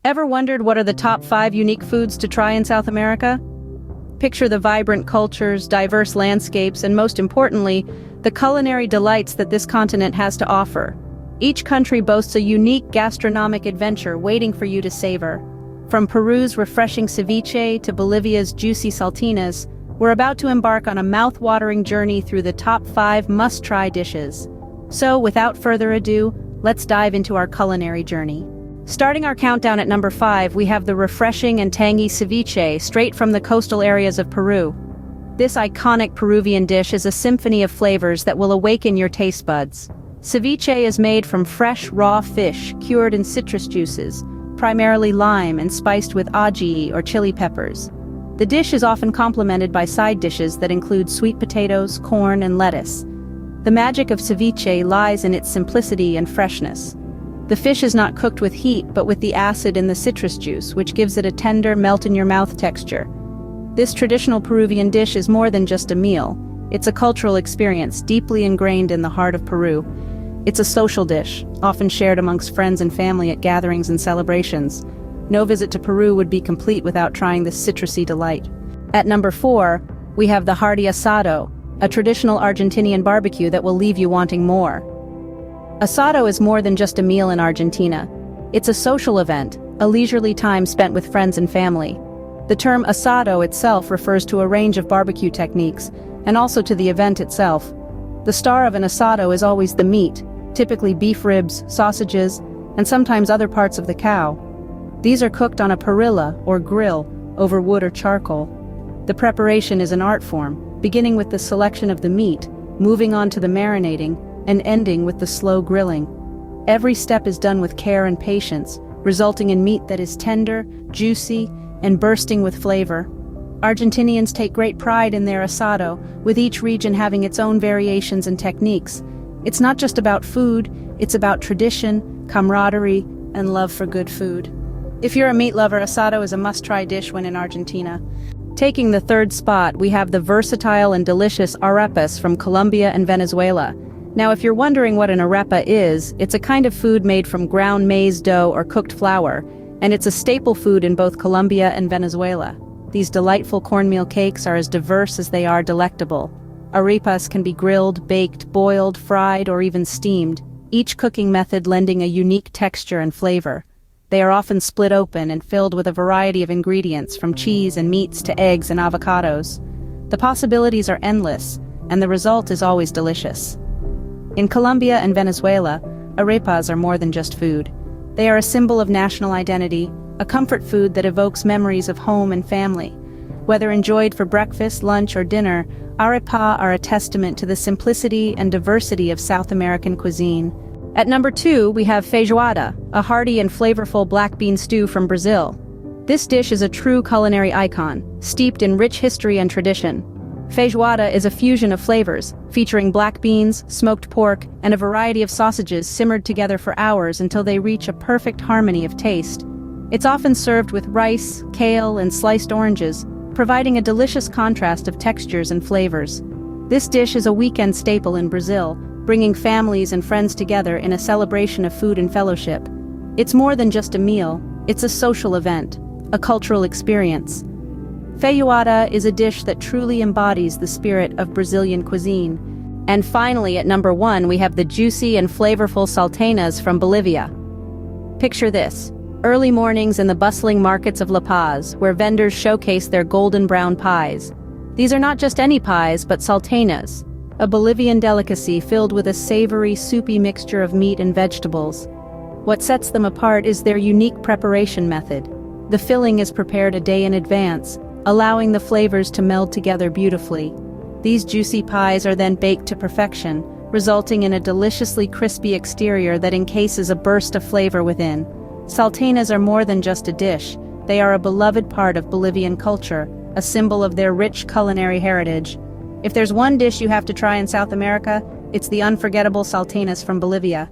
Ever wondered what are the top 5 unique foods to try in South America? Picture the vibrant cultures, diverse landscapes, and most importantly, the culinary delights that this continent has to offer. Each country boasts a unique gastronomic adventure waiting for you to savor. From Peru's refreshing ceviche to Bolivia's juicy saltinas, we're about to embark on a mouth-watering journey through the top 5 must-try dishes. So, without further ado, let's dive into our culinary journey. Starting our countdown at number 5, we have the refreshing and tangy ceviche, straight from the coastal areas of Peru. This iconic Peruvian dish is a symphony of flavors that will awaken your taste buds. Ceviche is made from fresh, raw fish, cured in citrus juices, primarily lime and spiced with ají or chili peppers. The dish is often complemented by side dishes that include sweet potatoes, corn, and lettuce. The magic of ceviche lies in its simplicity and freshness. The fish is not cooked with heat but with the acid in the citrus juice, which gives it a tender, melt-in-your-mouth texture. This traditional Peruvian dish is more than just a meal. It's a cultural experience deeply ingrained in the heart of Peru. It's a social dish, often shared amongst friends and family at gatherings and celebrations. No visit to Peru would be complete without trying this citrusy delight. At number 4, we have the hearty asado, a traditional Argentinian barbecue that will leave you wanting more. Asado is more than just a meal in Argentina. It's a social event, a leisurely time spent with friends and family. The term asado itself refers to a range of barbecue techniques, and also to the event itself. The star of an asado is always the meat, typically beef ribs, sausages, and sometimes other parts of the cow. These are cooked on a parrilla, or grill, over wood or charcoal. The preparation is an art form, beginning with the selection of the meat, moving on to the marinating, and ending with the slow grilling. Every step is done with care and patience, resulting in meat that is tender, juicy, and bursting with flavor. Argentinians take great pride in their asado, with each region having its own variations and techniques. It's not just about food, it's about tradition, camaraderie, and love for good food. If you're a meat lover, asado is a must-try dish when in Argentina. Taking the 3rd spot, we have the versatile and delicious arepas from Colombia and Venezuela. Now, if you're wondering what an arapa is, it's a kind of food made from ground maize dough or cooked flour, and it's a staple food in both Colombia and Venezuela. These delightful cornmeal cakes are as diverse as they are delectable. Arepas can be grilled, baked, boiled, fried, or even steamed, each cooking method lending a unique texture and flavor. They are often split open and filled with a variety of ingredients, from cheese and meats to eggs and avocados. The possibilities are endless, and the result is always delicious. In Colombia and Venezuela, arepas are more than just food. They are a symbol of national identity, a comfort food that evokes memories of home and family. Whether enjoyed for breakfast, lunch, or dinner, arepa are a testament to the simplicity and diversity of South American cuisine. At number 2, we have feijoada, a hearty and flavorful black bean stew from Brazil. This dish is a true culinary icon, steeped in rich history and tradition. Feijoada is a fusion of flavors, featuring black beans, smoked pork, and a variety of sausages simmered together for hours until they reach a perfect harmony of taste. It's often served with rice, kale, and sliced oranges, providing a delicious contrast of textures and flavors. This dish is a weekend staple in Brazil, bringing families and friends together in a celebration of food and fellowship. It's more than just a meal, it's a social event, a cultural experience. Feijoada is a dish that truly embodies the spirit of Brazilian cuisine. And finally, at number 1, we have the juicy and flavorful salteñas from Bolivia. Picture this: early mornings in the bustling markets of La Paz, where vendors showcase their golden brown pies. These are not just any pies, but salteñas, a Bolivian delicacy filled with a savory, soupy mixture of meat and vegetables. What sets them apart is their unique preparation method. The filling is prepared a day in advance, allowing the flavors to meld together beautifully. These juicy pies are then baked to perfection, resulting in a deliciously crispy exterior that encases a burst of flavor within. Salteñas are more than just a dish. They are a beloved part of Bolivian culture, a symbol of their rich culinary heritage. If there's one dish you have to try in South America, it's the unforgettable salteñas from Bolivia.